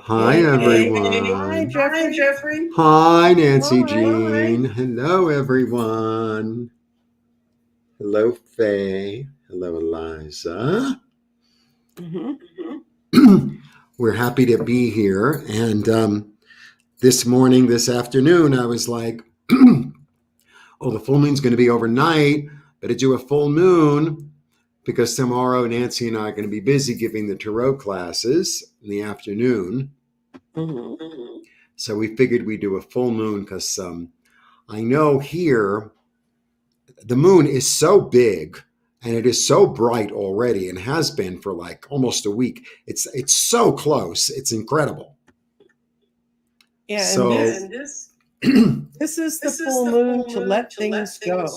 Hi, Hi, everyone. Jeffrey. Hi, Nancy Hi. Jean. Hello, everyone. Hello, Faye. Hello, Eliza. hmm We're happy to be here. And this afternoon, I was like, oh, the full moon's going to be overnight. Better do a full moon because tomorrow Nancy and I are going to be busy giving the tarot classes in the afternoon. hmm So we figured we'd do a full moon because I know here the moon is so big and it is so bright already and has been for like almost a week. It's so close. It's incredible. Yeah, and So this is the full moon to let things go.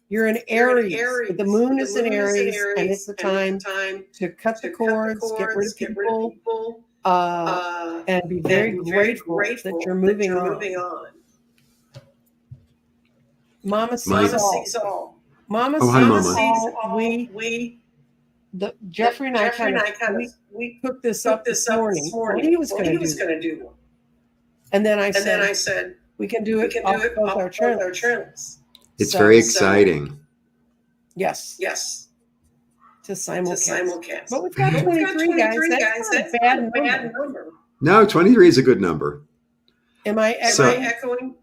You're in Aries. The moon is in Aries, and it's the time to cut the cords, get rid of people, and be very grateful that you're moving on. Mama sees all. Mama Oh, hi, sees Mama. all. Jeffrey and I we cooked this up this morning. Well, he was going to do that. And then I said, we can do it off both our channels. It's very exciting. Yes. To simulcast. But we've got 23 guys. That's not a bad number. No, 23 is a good number. Am I echoing?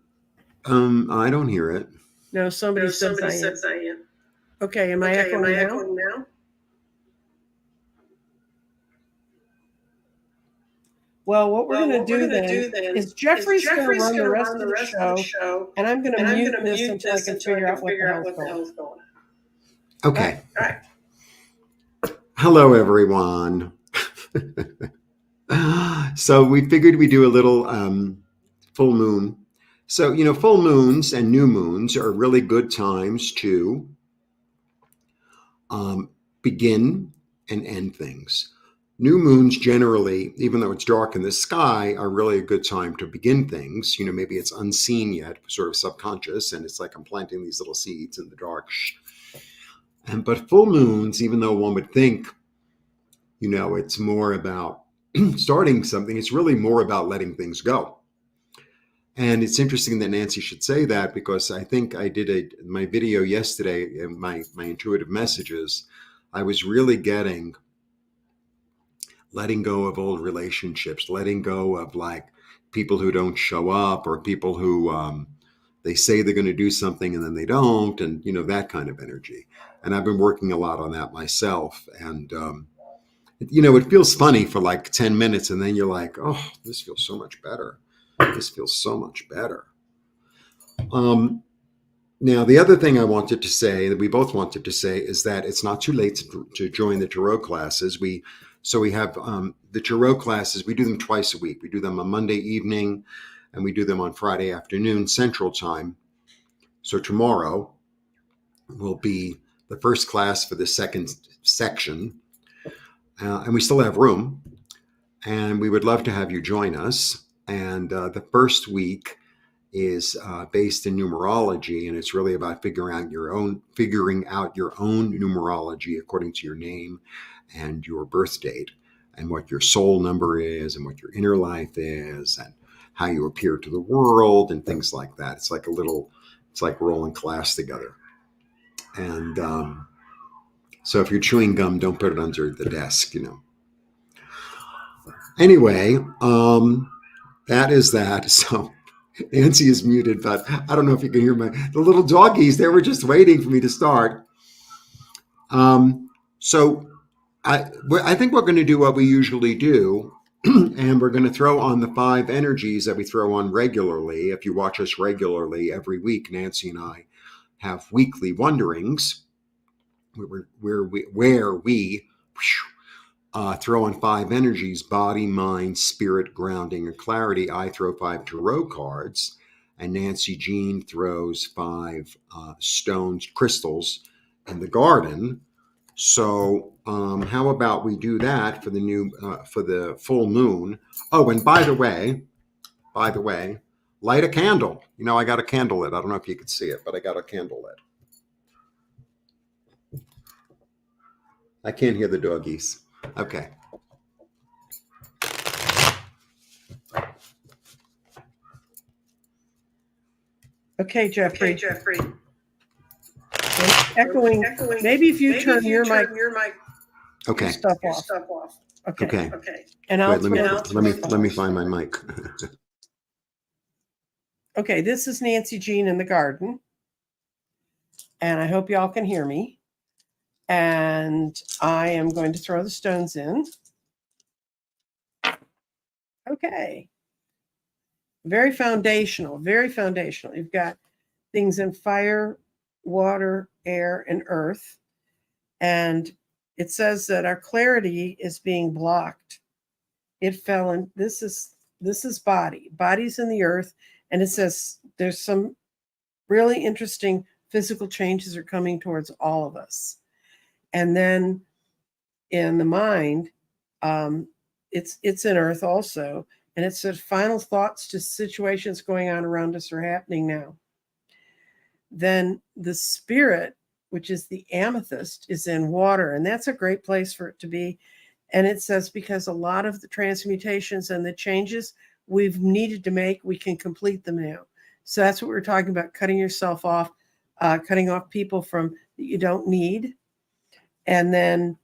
I don't hear it. No, somebody says I am. Okay, am I echoing now? Well, what we're going to do then is Jeffrey's going to run the rest of the show, and I'm going to mute this until I can figure out what the hell's going on. Okay. All right. Hello, everyone. So we figured we'd do a little full moon. So, full moons and new moons are really good times to begin and end things. New moons generally, even though it's dark in the sky, are really a good time to begin things. Maybe it's unseen yet, sort of subconscious, and it's like I'm planting these little seeds in the dark. But full moons, even though one would think, it's more about starting something, it's really more about letting things go. And it's interesting that Nancy should say that because I think I did my video yesterday, my intuitive messages, I was really getting letting go of old relationships, letting go of like people who don't show up or people who they say they're going to do something and then they don't, and that kind of energy. And I've been working a lot on that myself. And it feels funny for like 10 minutes and then you're like, oh, this feels so much better. This feels so much better. Now, the other thing I wanted to say, that we both wanted to say, is that it's not too late to join the tarot classes. We have the tarot classes. We do them twice a week. We do them on Monday evening, and we do them on Friday afternoon Central Time. So tomorrow will be the first class for the second section, and we still have room. And we would love to have you join us. And the first week is based in numerology, and it's really about figuring out your own numerology according to your name and your birth date, and what your soul number is, and what your inner life is, and how you appear to the world, and things like that. It's like we're all in class together. And so if you're chewing gum, don't put it under the desk, Anyway, that is that. So Nancy is muted, but I don't know if you can hear the little doggies. They were just waiting for me to start. So I think we're going to do what we usually do, and we're going to throw on the 5 energies that we throw on regularly. If you watch us regularly every week, Nancy and I have weekly wonderings where we throw on 5 energies: body, mind, spirit, grounding, and clarity. I throw 5 tarot cards, and Nancy Jean throws 5 stones, crystals in the garden. So how about we do that for the full moon? Oh, and by the way, light a candle. I got a candle lit. I don't know if you could see it, but I got a candle lit. I can't hear the doggies. Okay. Okay, Jeffrey. Echoing. Maybe if you turn your mic, Okay. stuff off. Okay. And Wait, let me find my mic. Okay, this is Nancy Jean in the garden. And I hope y'all can hear me. And I am going to throw the stones in. Okay. Very foundational, very foundational. You've got things in fire, water, air, and earth. And it says that our clarity is being blocked. It fell in, this is body. Body's in the earth. And it says there's some really interesting physical changes are coming towards all of us. And then in the mind, it's in earth also. And it says final thoughts to situations going on around us are happening now. Then the spirit, which is the amethyst, is in water. And that's a great place for it to be. And it says because a lot of the transmutations and the changes we've needed to make, we can complete them now. So that's what we're talking about, cutting yourself off, cutting off people from that you don't need. And then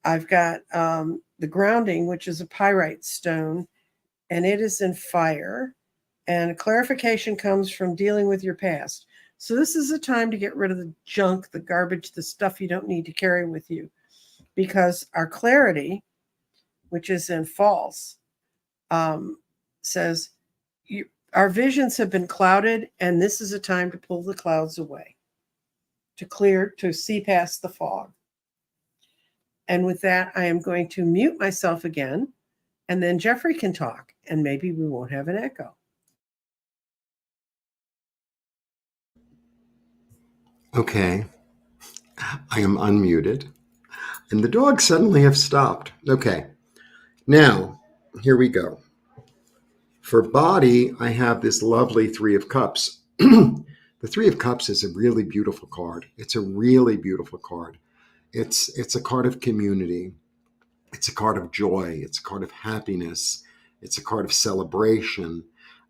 I've got the grounding, which is a pyrite stone, and it is in fire. And clarification comes from dealing with your past. So this is a time to get rid of the junk, the garbage, the stuff you don't need to carry with you. Because our clarity, which is in false, says our visions have been clouded, and this is a time to pull the clouds away, to clear, to see past the fog. And with that, I am going to mute myself again, and then Jeffrey can talk, and maybe we won't have an echo. Okay. I am unmuted. And the dogs suddenly have stopped. Okay. Now, here we go. For body, I have this lovely Three of Cups. The Three of Cups is a really beautiful card. It's a really beautiful card. It's a card of community. It's a card of joy. It's a card of happiness. It's a card of celebration.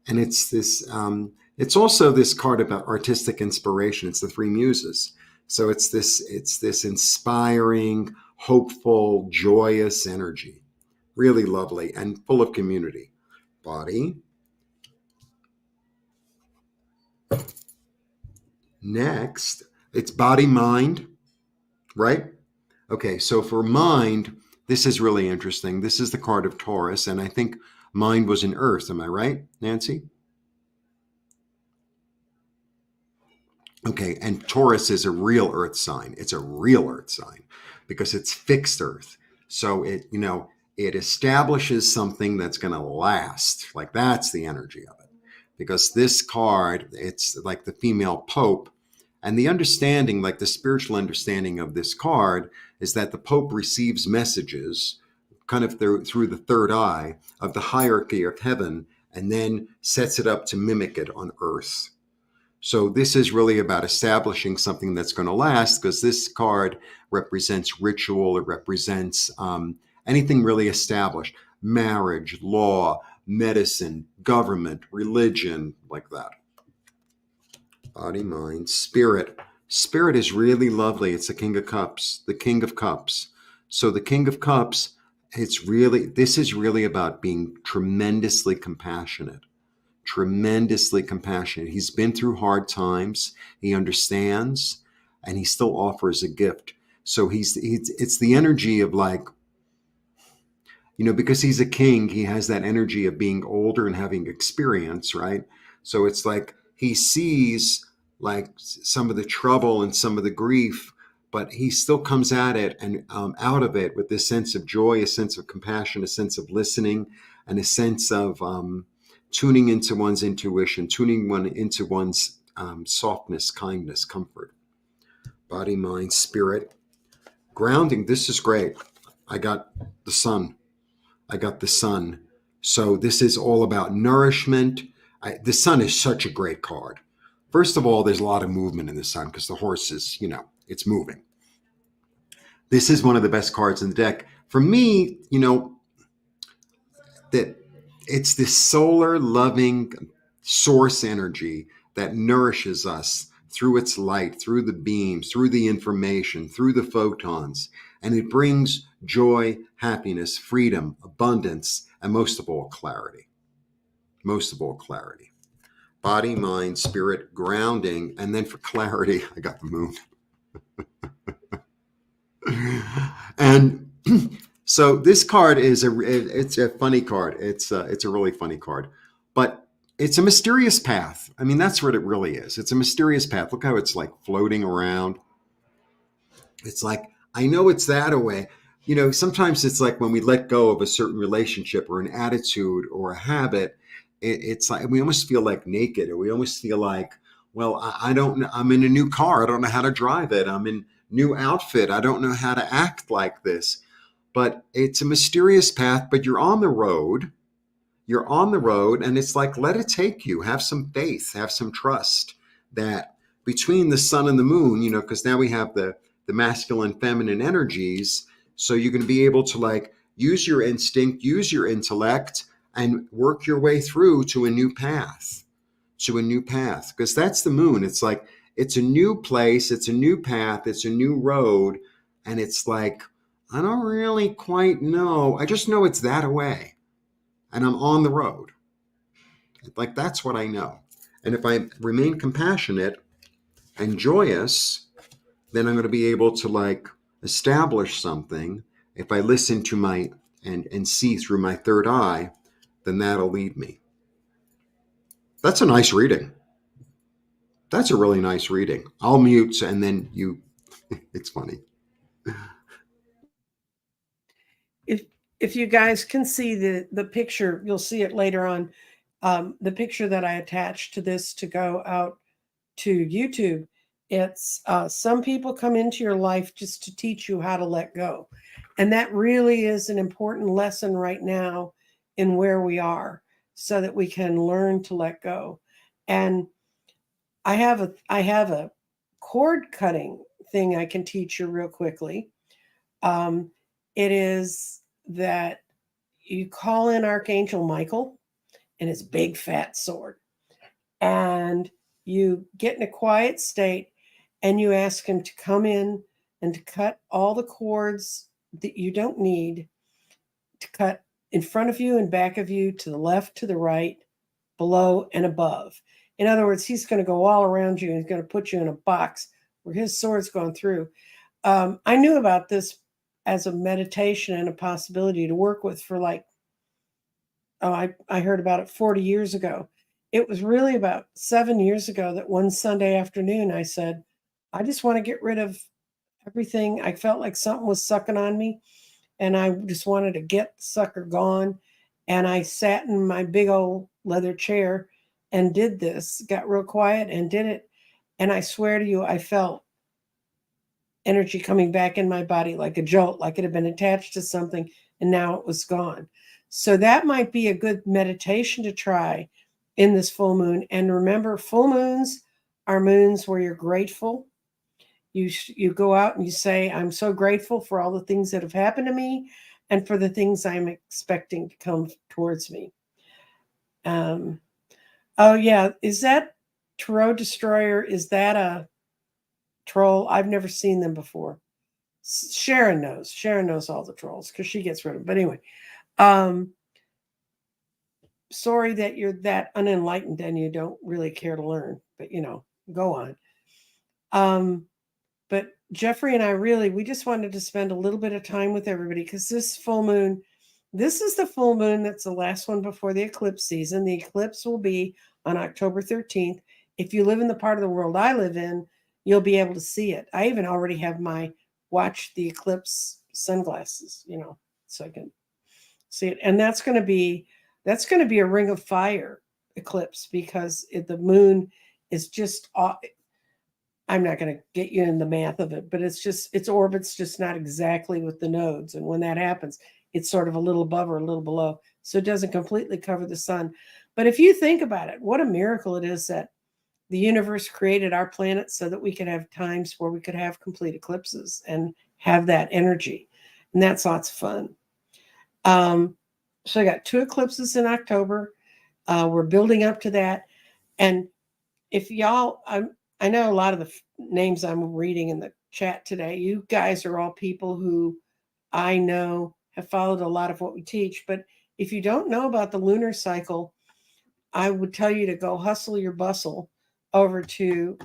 And it's this. It's also this card about artistic inspiration. It's the Three Muses. So it's this inspiring, hopeful, joyous energy. Really lovely and full of community. Body. Next, it's body, mind, right? Okay, so for mind, this is really interesting. This is the card of Taurus, and I think mind was in Earth. Am I right, Nancy? Okay, and Taurus is a real Earth sign. It's a real Earth sign because it's fixed Earth. So it establishes something that's going to last. Like that's the energy of it. Because this card, it's like the female Pope, and the understanding, like the spiritual understanding of this card, is that the Pope receives messages kind of through the third eye of the hierarchy of heaven and then sets it up to mimic it on earth. So this is really about establishing something that's going to last because this card represents ritual. It represents anything really established, marriage, law, medicine, government, religion, like that. Body, mind, spirit. Spirit is really lovely. It's the King of Cups, the King of Cups. So the King of Cups, this is really about being tremendously compassionate. Tremendously compassionate. He's been through hard times. He understands, and he still offers a gift. So it's the energy of like, because he's a king, he has that energy of being older and having experience, right? So it's like he sees like some of the trouble and some of the grief, but he still comes at it and out of it with this sense of joy, a sense of compassion, a sense of listening, and a sense of tuning into one's intuition, tuning one into one's softness, kindness, comfort. Body, mind, spirit. Grounding, this is great. I got the sun. So this is all about nourishment. The sun is such a great card. First of all, there's a lot of movement in the sun because the horse is, it's moving. This is one of the best cards in the deck. For me, that it's this solar loving source energy that nourishes us through its light, through the beams, through the information, through the photons. And it brings joy, happiness, freedom, abundance, and most of all, clarity. Most of all, clarity. Body, mind, spirit, grounding, and then for clarity, I got the moon. And so this card it's a funny card. It's a really funny card, but it's a mysterious path. I mean, that's what it really is. It's a mysterious path. Look how it's like floating around. It's like, I know it's that away. You know, sometimes it's like when we let go of a certain relationship or an attitude or a habit, it's like we almost feel like naked, or we almost feel like, well, I don't know. I'm in a new car. I don't know how to drive it. I'm in new outfit. I don't know how to act like this. But it's a mysterious path, but you're on the road. You're on the road, and it's like, let it take you. Have some faith, have some trust that between the sun and the moon, you know, because now we have the masculine, feminine energies. So you're going to be able to like use your instinct, use your intellect, and work your way through to a new path, because that's the moon. It's like, it's a new place, it's a new path, it's a new road. And it's like, I don't really quite know. I just know it's that away. And I'm on the road. Like, that's what I know. And if I remain compassionate and joyous, then I'm going to be able to like establish something. If I listen to my and see through my third eye, then that'll lead me. That's a nice reading. That's a really nice reading. I'll mute and then you, it's funny. If you guys can see the picture, you'll see it later on. The picture that I attached to this to go out to YouTube, it's some people come into your life just to teach you how to let go. And that really is an important lesson right now in where we are, so that we can learn to let go. And I have a cord cutting thing I can teach you real quickly. It is that you call in Archangel Michael and his big fat sword, and you get in a quiet state and you ask him to come in and to cut all the cords that you don't need, to cut in front of you and back of you, to the left, to the right, below, and above. In other words, he's going to go all around you and he's going to put you in a box where his sword's going through. I knew about this as a meditation and a possibility to work with for like, I heard about it 40 years ago. It was really about 7 years ago that one Sunday afternoon I said, I just want to get rid of everything. I felt like something was sucking on me, and I just wanted to get the sucker gone. And I sat in my big old leather chair and did this, got real quiet and did it. And I swear to you, I felt energy coming back in my body like a jolt, like it had been attached to something and now it was gone. So that might be a good meditation to try in this full moon. And remember, full moons are moons where you're grateful. You go out and you say, I'm so grateful for all the things that have happened to me and for the things I'm expecting to come towards me. Oh yeah, is that Tarot Destroyer? Is that a troll? I've never seen them before. Sharon knows. Sharon knows all the trolls because she gets rid of them. But anyway, sorry that you're that unenlightened and you don't really care to learn. But go on. But Jeffrey and I we just wanted to spend a little bit of time with everybody because this full moon, this is the full moon that's the last one before the eclipse season. The eclipse will be on October 13th. If you live in the part of the world I live in, you'll be able to see it. I even already have my watch the eclipse sunglasses, so I can see it. And that's going to be a ring of fire eclipse because the moon is just I'm not going to get you in the math of it, but its orbit's just not exactly with the nodes. And when that happens, it's sort of a little above or a little below. So it doesn't completely cover the sun. But if you think about it, what a miracle it is that the universe created our planet so that we could have times where we could have complete eclipses and have that energy. And that's lots of fun. So I got 2 eclipses in October. We're building up to that. And if y'all, I know a lot of the names I'm reading in the chat today, you guys are all people who I know have followed a lot of what we teach. But if you don't know about the lunar cycle, I would tell you to go hustle your bustle over to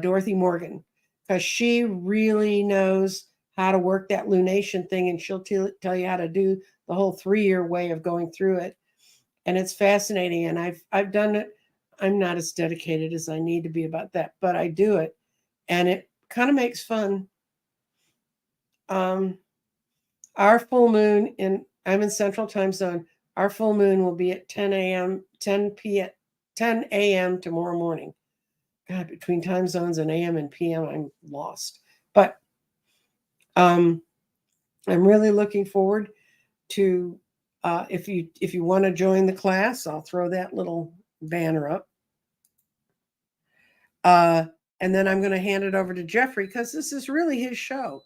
Dorothy Morgan, because she really knows how to work that lunation thing, and she'll tell you how to do the whole 3-year way of going through it. And it's fascinating. And I've done it. I'm not as dedicated as I need to be about that, but I do it, and it kind of makes fun. Um, our full moon I'm in Central Time Zone. Our full moon will be at 10 a.m. 10 p.m. 10 a.m. tomorrow morning. God, between time zones and AM and PM, I'm lost. But I'm really looking forward to if you want to join the class, I'll throw that little banner up. And then I'm going to hand it over to Jeffrey, because this is really his show.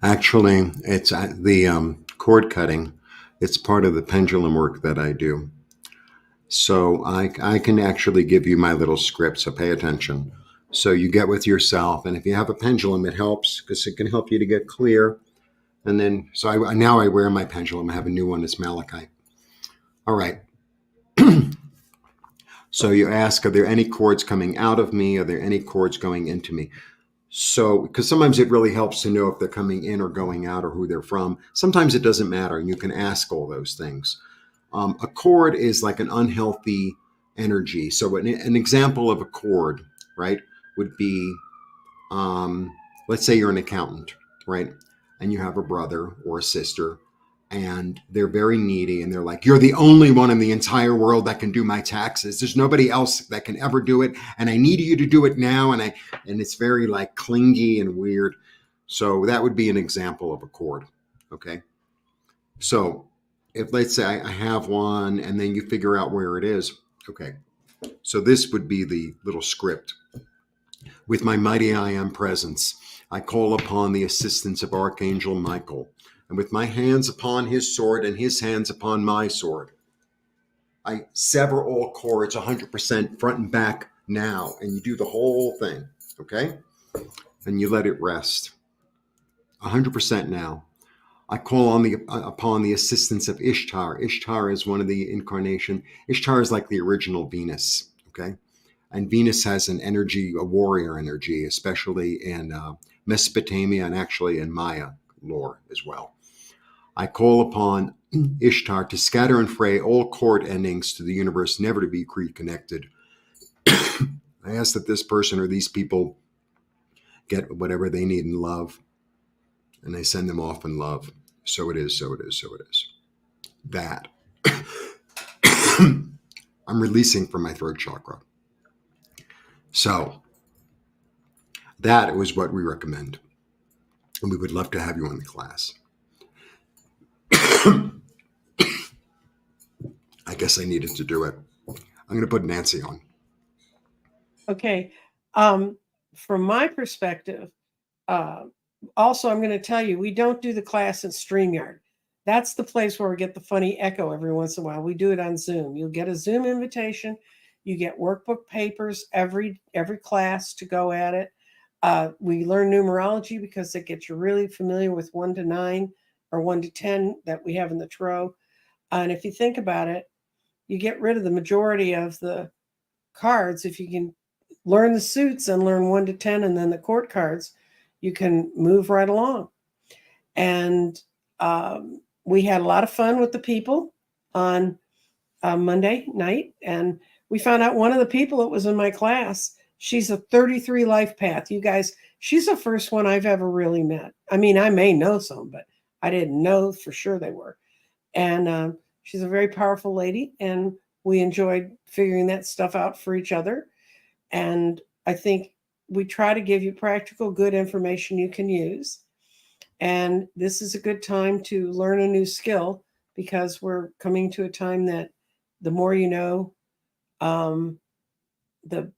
Actually, it's the cord cutting. It's part of the pendulum work that I do. So I can actually give you my little script, so pay attention. So you get with yourself, and if you have a pendulum, it helps because it can help you to get clear. And then, so now I wear my pendulum. I have a new one. It's malachite. All right. So you ask, are there any cords coming out of me? Are there any cords going into me? So, because sometimes it really helps to know if they're coming in or going out or who they're from. Sometimes it doesn't matter, and you can ask all those things. A cord is like an unhealthy energy. So, an example of a cord, right, would be, let's say you're an accountant, right, and you have a brother or a sister, and they're very needy, and they're like, "You're the only one in the entire world that can do my taxes. There's nobody else that can ever do it, and I need you to do it now." And it's very like clingy and weird. So that would be an example of a cord. Okay. So if, let's say I have one, and then you figure out where it is. Okay. So this would be the little script. With my mighty I am presence, I call upon the assistance of Archangel Michael, and with my hands upon his sword and his hands upon my sword, I sever all cords 100% front and back now. And you do the whole thing, okay? And you let it rest 100% now. I call on upon the assistance of Ishtar. Ishtar is one of the incarnation. Ishtar is like the original Venus, okay? And Venus has an energy, a warrior energy, especially in Mesopotamia and actually in Maya lore as well. I call upon Ishtar to scatter and fray all cord endings to the universe, never to be reconnected. I ask that this person or these people get whatever they need in love, and I send them off in love. So it is, so it is, so it is. That. I'm releasing from my throat chakra. So that was what we recommend. And we would love to have you in the class. I guess I needed to do it. I'm going to put Nancy on. Okay. From my perspective, also, I'm going to tell you, we don't do the class in StreamYard. That's the place where we get the funny echo every once in a while. We do it on Zoom. You'll get a Zoom invitation. You get workbook papers every class to go at it. We learn numerology because it gets you really familiar with 1 to 9 or 1 to 10 that we have in the tarot. And if you think about it, you get rid of the majority of the cards. If you can learn the suits and learn 1 to 10 and then the court cards, you can move right along. And we had a lot of fun with the people on Monday night. And we found out one of the people that was in my class, she's a 33 life path. You guys, she's the first one I've ever really met. I mean, I may know some, but I didn't know for sure they were. And she's a very powerful lady. And we enjoyed figuring that stuff out for each other. And I think we try to give you practical, good information you can use. And this is a good time to learn a new skill, because we're coming to a time that the more you know, the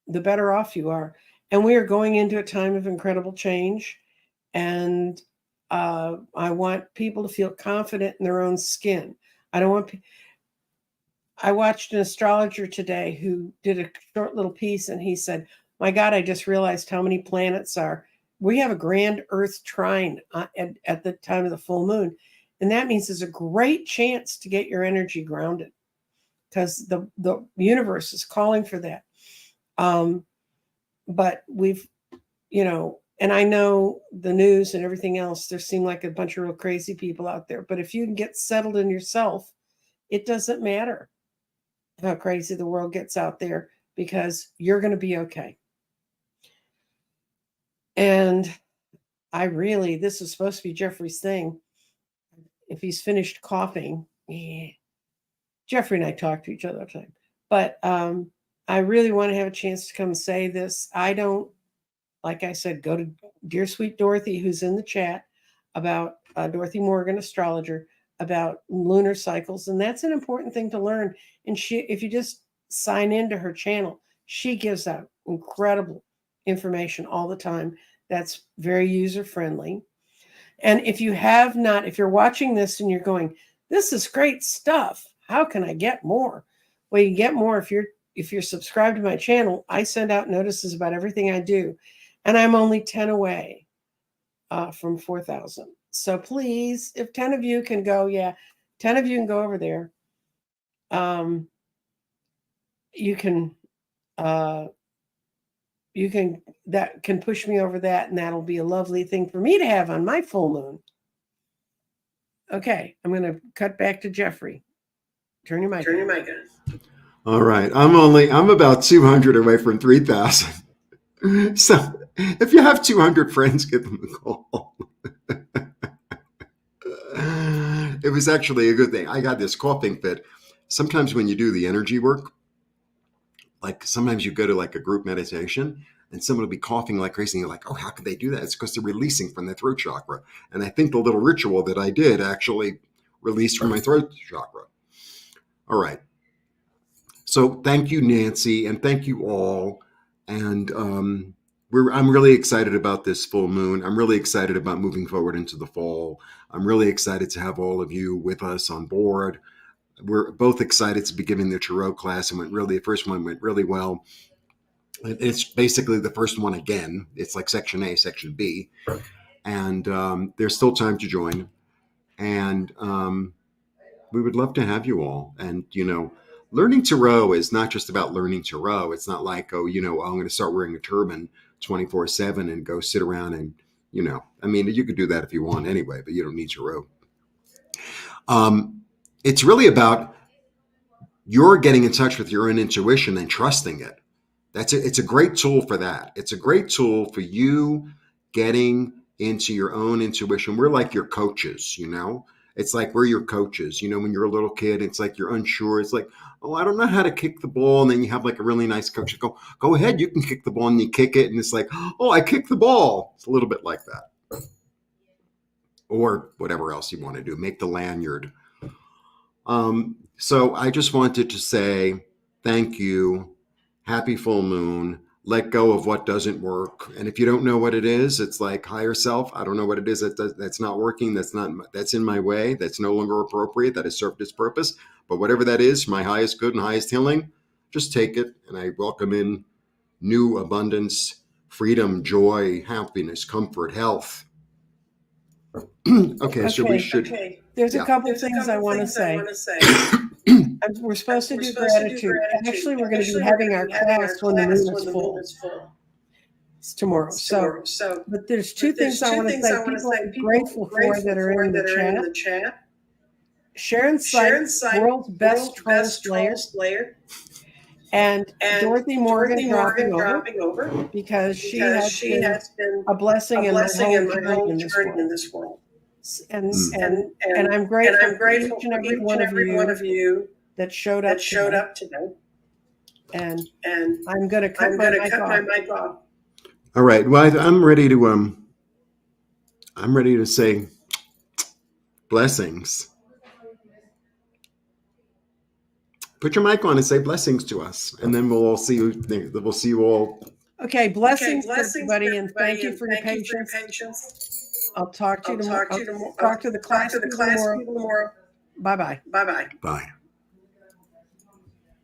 better off you are. And we are going into a time of incredible change. And I want people to feel confident in their own skin. I don't want. I watched an astrologer today who did a short little piece, and he said, "My God, I just realized how many planets are. We have a grand Earth trine at the time of the full moon, and that means there's a great chance to get your energy grounded because the universe is calling for that." But we've, and I know the news and everything else, there seem like a bunch of real crazy people out there. But if you can get settled in yourself, it doesn't matter how crazy the world gets out there because you're going to be okay. And this was supposed to be Jeffrey's thing. If he's finished coughing, Jeffrey and I talk to each other all the time. But I really want to have a chance to come say this. I don't, like I said, go to Dear Sweet Dorothy, who's in the chat, about Dorothy Morgan, astrologer, about lunar cycles. And that's an important thing to learn. And if you just sign into her channel, she gives out incredible information all the time. That's very user-friendly. And if you're watching this and you're going, this is great stuff, how can I get more? Well, you get more if you're subscribed to my channel. I send out notices about everything I do. And I'm only 10 away from 4,000. So please, if 10 of you can go, 10 of you can go over there. That can push me over that, and that'll be a lovely thing for me to have on my full moon. Okay, I'm going to cut back to Jeffrey. Turn your mic on. All right. I'm about 200 away from 3,000. So if you have 200 friends, give them a call. It was actually a good thing. I got this coughing fit. Sometimes when you do the energy work, like sometimes you go to like a group meditation and someone will be coughing like crazy and you're like, oh, how could they do that? It's because they're releasing from their throat chakra. And I think the little ritual that I did actually released from my throat chakra. All right. So thank you, Nancy, and thank you all. And I'm really excited about this full moon. I'm really excited about moving forward into the fall. I'm really excited to have all of you with us on board. We're both excited to be giving the tarot class, and the first one went really well. It's basically the first one again. It's like section A, section B, and there's still time to join. And we would love to have you all. And learning tarot is not just about learning tarot. It's not like, I'm going to start wearing a turban 24/7 and go sit around and, you could do that if you want anyway, but you don't need tarot. It's really about your getting in touch with your own intuition and trusting it. It's a great tool for that. It's a great tool for you getting into your own intuition. We're like your coaches, It's like we're your coaches. When you're a little kid, it's like you're unsure. It's like, oh, I don't know how to kick the ball. And then you have like a really nice coach. Go ahead, you can kick the ball, and you kick it. And it's like, oh, I kicked the ball. It's a little bit like that. Or whatever else you want to do. Make the lanyard. So I just wanted to say thank you. Happy full moon. Let go of what doesn't work. And if you don't know what it is, it's like higher self. I don't know what it is that's not working. That's in my way. That's no longer appropriate. That has served its purpose. But whatever that is, my highest good and highest healing, just take it. And I welcome in new abundance, freedom, joy, happiness, comfort, health. So we should. Okay. There's a couple things I want to say. We're supposed to do gratitude. Actually, we're going to be having our class when the moon is full. It's tomorrow. But there's two things I want to say people are grateful for that are in the chat. Sharon Sykes, world's best troll slayer. And Dorothy Morgan dropping over because she has been a blessing in my whole journey in this world. And I'm grateful for each and every one of you that showed up today. And I'm going to cut my mic off. All right. Well, I'm ready to say blessings. Put your mic on and say blessings to us, and then we'll all see you. We'll see you all. Okay, blessings everybody, and thank you for your patience. I'll talk to you tomorrow. Talk to the class people tomorrow. Bye-bye. Bye.